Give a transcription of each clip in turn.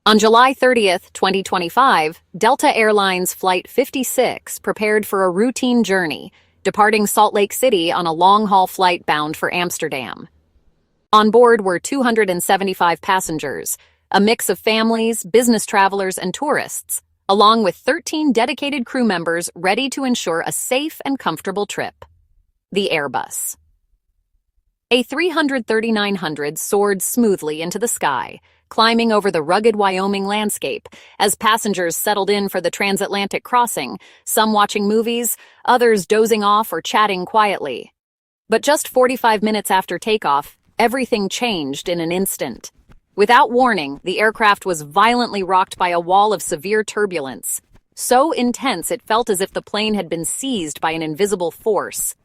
On July 30th, 2025, Delta Airlines Flight 56 prepared for a routine journey, departing Salt Lake City on a long-haul flight bound for Amsterdam. On board were 275 passengers, a mix of families, business travelers, and tourists, along with 13 dedicated crew members ready to ensure a safe and comfortable trip. The Airbus. A330-900 soared smoothly into the sky, climbing over the rugged Wyoming landscape as passengers settled in for the transatlantic crossing, some watching movies, others dozing off or chatting quietly. But just 45 minutes after takeoff, everything changed in an instant. Without warning, the aircraft was violently rocked by a wall of severe turbulence, so intense it felt as if the plane had been seized by an invisible force.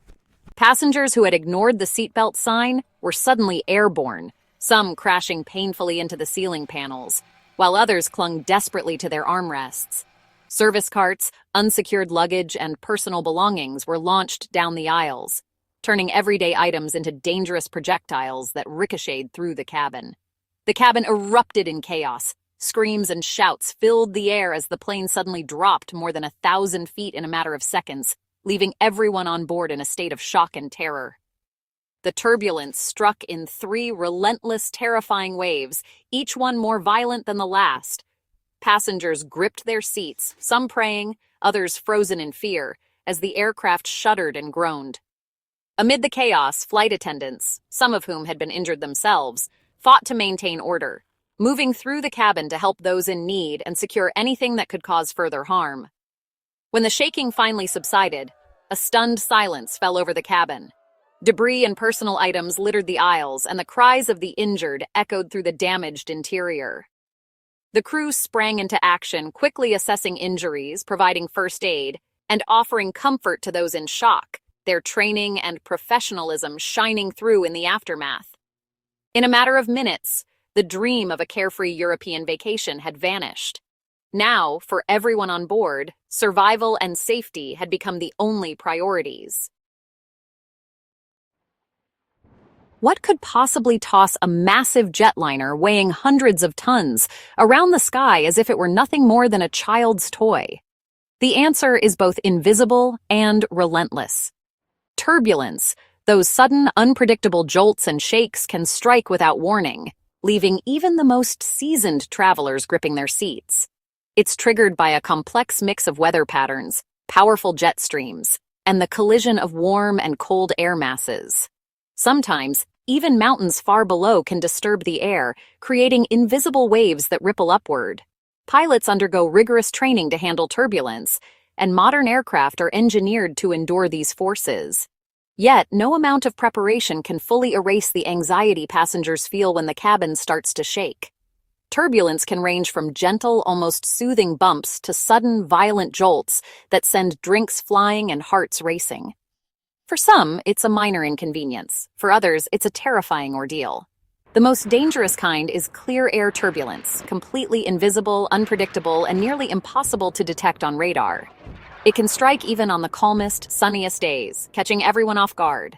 Passengers who had ignored the seatbelt sign were suddenly airborne, some crashing painfully into the ceiling panels, while others clung desperately to their armrests. Service carts, unsecured luggage, and personal belongings were launched down the aisles, turning everyday items into dangerous projectiles that ricocheted through the cabin. The cabin erupted in chaos. Screams and shouts filled the air as the plane suddenly dropped more than 1,000 feet in a matter of seconds, leaving everyone on board in a state of shock and terror. The turbulence struck in 3 relentless, terrifying waves, each one more violent than the last. Passengers gripped their seats, some praying, others frozen in fear, as the aircraft shuddered and groaned. Amid the chaos, flight attendants, some of whom had been injured themselves, fought to maintain order, moving through the cabin to help those in need and secure anything that could cause further harm. When the shaking finally subsided, a stunned silence fell over the cabin. Debris and personal items littered the aisles, and the cries of the injured echoed through the damaged interior. The crew sprang into action, quickly assessing injuries, providing first aid, and offering comfort to those in shock, their training and professionalism shining through in the aftermath. In a matter of minutes, the dream of a carefree European vacation had vanished. Now, for everyone on board, survival and safety had become the only priorities. What could possibly toss a massive jetliner weighing hundreds of tons around the sky as if it were nothing more than a child's toy? The answer is both invisible and relentless. Turbulence. Those sudden, unpredictable jolts and shakes can strike without warning, leaving even the most seasoned travelers gripping their seats. It's triggered by a complex mix of weather patterns, powerful jet streams, and the collision of warm and cold air masses. Sometimes, even mountains far below can disturb the air, creating invisible waves that ripple upward. Pilots undergo rigorous training to handle turbulence, and modern aircraft are engineered to endure these forces. Yet, no amount of preparation can fully erase the anxiety passengers feel when the cabin starts to shake. Turbulence can range from gentle, almost soothing bumps to sudden, violent jolts that send drinks flying and hearts racing. For some, it's a minor inconvenience. For others, it's a terrifying ordeal. The most dangerous kind is clear air turbulence, completely invisible, unpredictable, and nearly impossible to detect on radar. It can strike even on the calmest, sunniest days, catching everyone off guard.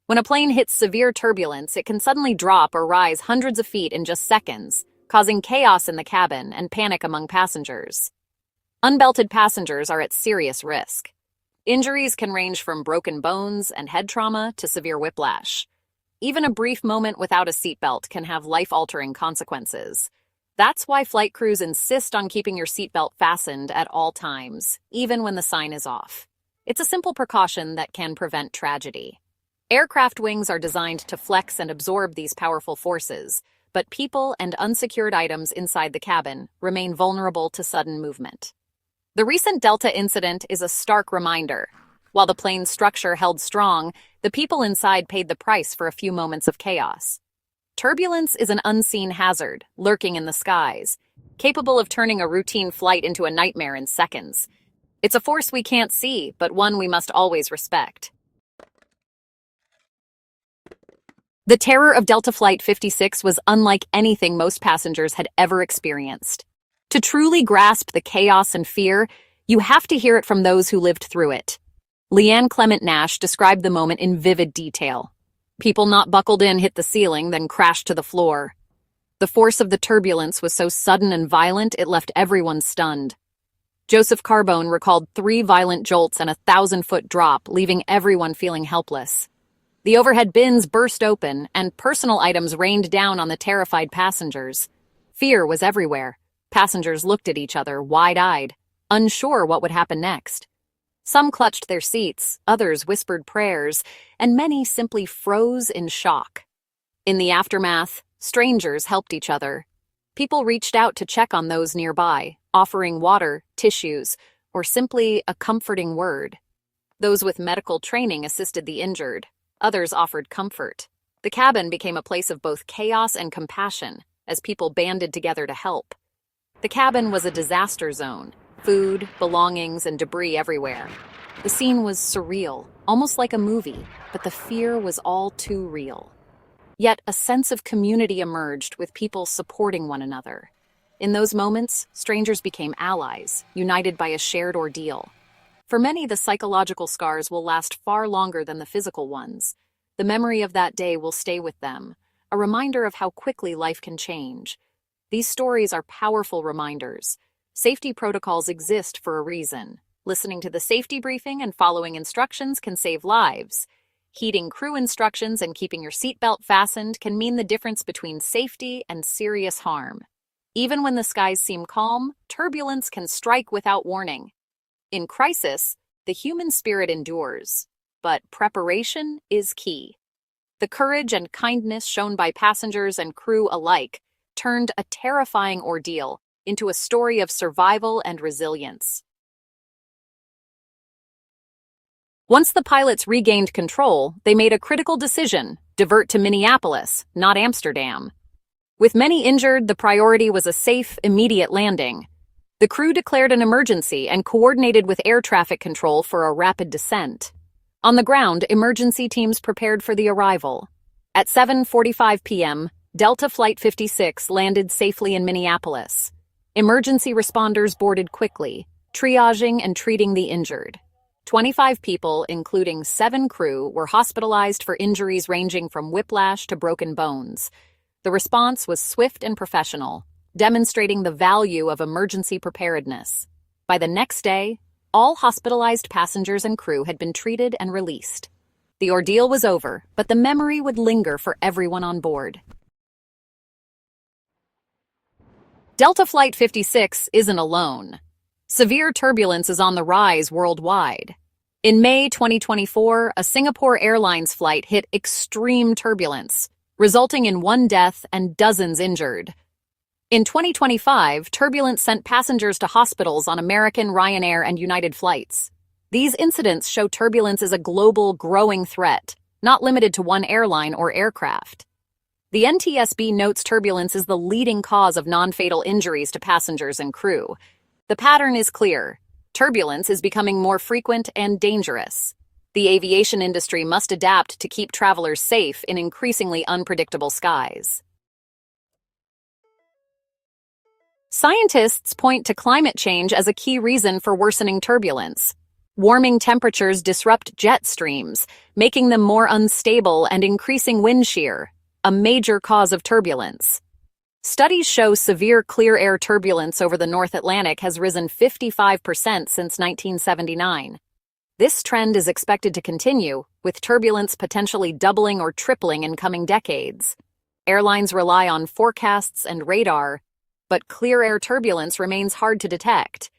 When a plane hits severe turbulence, it can suddenly drop or rise hundreds of feet in just seconds, causing chaos in the cabin and panic among passengers. Unbelted passengers are at serious risk. Injuries can range from broken bones and head trauma to severe whiplash. Even a brief moment without a seatbelt can have life-altering consequences. That's why flight crews insist on keeping your seatbelt fastened at all times, even when the sign is off. It's a simple precaution that can prevent tragedy. Aircraft wings are designed to flex and absorb these powerful forces, but people and unsecured items inside the cabin remain vulnerable to sudden movement. The recent Delta incident is a stark reminder. While the plane's structure held strong, the people inside paid the price for a few moments of chaos. Turbulence is an unseen hazard, lurking in the skies, capable of turning a routine flight into a nightmare in seconds. It's a force we can't see, but one we must always respect. The terror of Delta Flight 56 was unlike anything most passengers had ever experienced. To truly grasp the chaos and fear, you have to hear it from those who lived through it. Leanne Clement Nash described the moment in vivid detail. People not buckled in hit the ceiling, then crashed to the floor. The force of the turbulence was so sudden and violent it left everyone stunned. Joseph Carbone recalled 3 violent jolts and a 1,000-foot drop, leaving everyone feeling helpless. The overhead bins burst open, and personal items rained down on the terrified passengers. Fear was everywhere. Passengers looked at each other, wide-eyed, unsure what would happen next. Some clutched their seats, others whispered prayers, and many simply froze in shock. In the aftermath, strangers helped each other. People reached out to check on those nearby, offering water, tissues, or simply a comforting word. Those with medical training assisted the injured. Others offered comfort. The cabin became a place of both chaos and compassion as people banded together to help. The cabin was a disaster zone. Food, belongings, and debris everywhere. The scene was surreal, almost like a movie, but the fear was all too real. Yet a sense of community emerged with people supporting one another. In those moments, strangers became allies, united by a shared ordeal. For many, the psychological scars will last far longer than the physical ones. The memory of that day will stay with them, a reminder of how quickly life can change. These stories are powerful reminders. Safety protocols exist for a reason. Listening to the safety briefing and following instructions can save lives. Heeding crew instructions and keeping your seatbelt fastened can mean the difference between safety and serious harm. Even when the skies seem calm, turbulence can strike without warning. In crisis, the human spirit endures, but preparation is key. The courage and kindness shown by passengers and crew alike turned a terrifying ordeal into a story of survival and resilience. Once the pilots regained control, they made a critical decision: divert to Minneapolis, not Amsterdam. With many injured, the priority was a safe, immediate landing. The crew declared an emergency and coordinated with air traffic control for a rapid descent. On the ground, emergency teams prepared for the arrival. At 7:45 p.m., Delta Flight 56 landed safely in Minneapolis. Emergency responders boarded quickly, triaging and treating the injured. 25 people, including 7 crew, were hospitalized for injuries ranging from whiplash to broken bones. The response was swift and professional, demonstrating the value of emergency preparedness. By the next day, all hospitalized passengers and crew had been treated and released. The ordeal was over, but the memory would linger for everyone on board. Delta Flight 56 isn't alone. Severe turbulence is on the rise worldwide. In May 2024, a Singapore Airlines flight hit extreme turbulence, resulting in 1 death and dozens injured. In 2025, turbulence sent passengers to hospitals on American, Ryanair, and United flights. These incidents show turbulence is a global, growing threat, not limited to one airline or aircraft. The NTSB notes turbulence is the leading cause of non-fatal injuries to passengers and crew. The pattern is clear. Turbulence is becoming more frequent and dangerous. The aviation industry must adapt to keep travelers safe in increasingly unpredictable skies. Scientists point to climate change as a key reason for worsening turbulence. Warming temperatures disrupt jet streams, making them more unstable and increasing wind shear, a major cause of turbulence. Studies show severe clear air turbulence over the North Atlantic has risen 55% since 1979. This trend is expected to continue, with turbulence potentially doubling or tripling in coming decades. Airlines rely on forecasts and radar, but clear air turbulence remains hard to detect.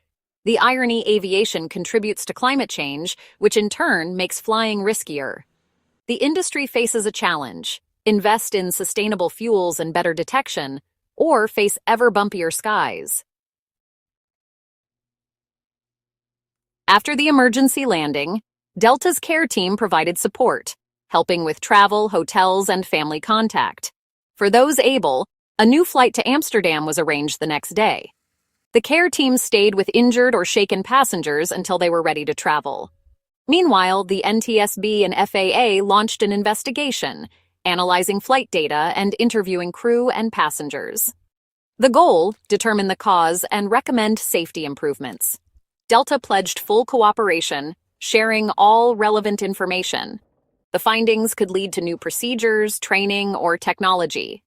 The irony: aviation contributes to climate change, which in turn makes flying riskier. The industry faces a challenge: invest in sustainable fuels and better detection, or face ever bumpier skies. After the emergency landing, Delta's care team provided support, helping with travel, hotels, and family contact. For those able, a new flight to Amsterdam was arranged the next day. The care team stayed with injured or shaken passengers until they were ready to travel. Meanwhile, the NTSB and FAA launched an investigation, analyzing flight data and interviewing crew and passengers. The goal: determine the cause and recommend safety improvements. Delta pledged full cooperation, sharing all relevant information. The findings could lead to new procedures, training, or technology.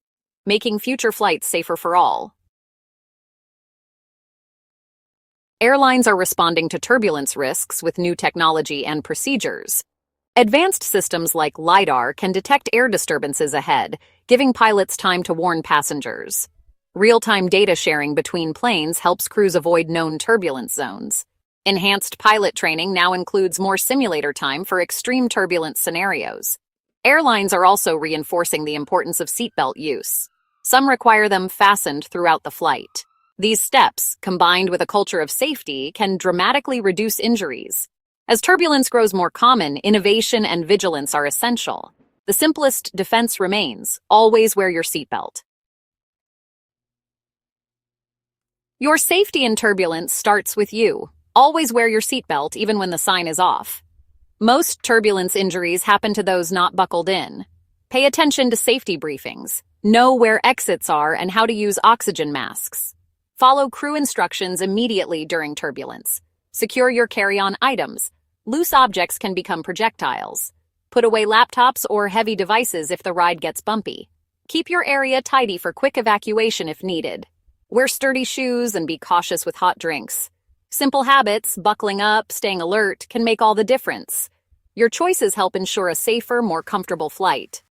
making future flights safer for all. Airlines are responding to turbulence risks with new technology and procedures. Advanced systems like LiDAR can detect air disturbances ahead, giving pilots time to warn passengers. Real-time data sharing between planes helps crews avoid known turbulence zones. Enhanced pilot training now includes more simulator time for extreme turbulence scenarios. Airlines are also reinforcing the importance of seatbelt use. Some require them fastened throughout the flight. These steps, combined with a culture of safety, can dramatically reduce injuries. As turbulence grows more common, innovation and vigilance are essential. The simplest defense remains: always wear your seatbelt. Your safety in turbulence starts with you. Always wear your seatbelt even when the sign is off. Most turbulence injuries happen to those not buckled in. Pay attention to safety briefings. Know where exits are and how to use oxygen masks. Follow crew instructions immediately during turbulence. Secure your carry-on items. Loose objects can become projectiles. Put away laptops or heavy devices if the ride gets bumpy. Keep your area tidy for quick evacuation if needed. Wear sturdy shoes and be cautious with hot drinks. Simple habits, buckling up, staying alert, can make all the difference. Your choices help ensure a safer, more comfortable flight.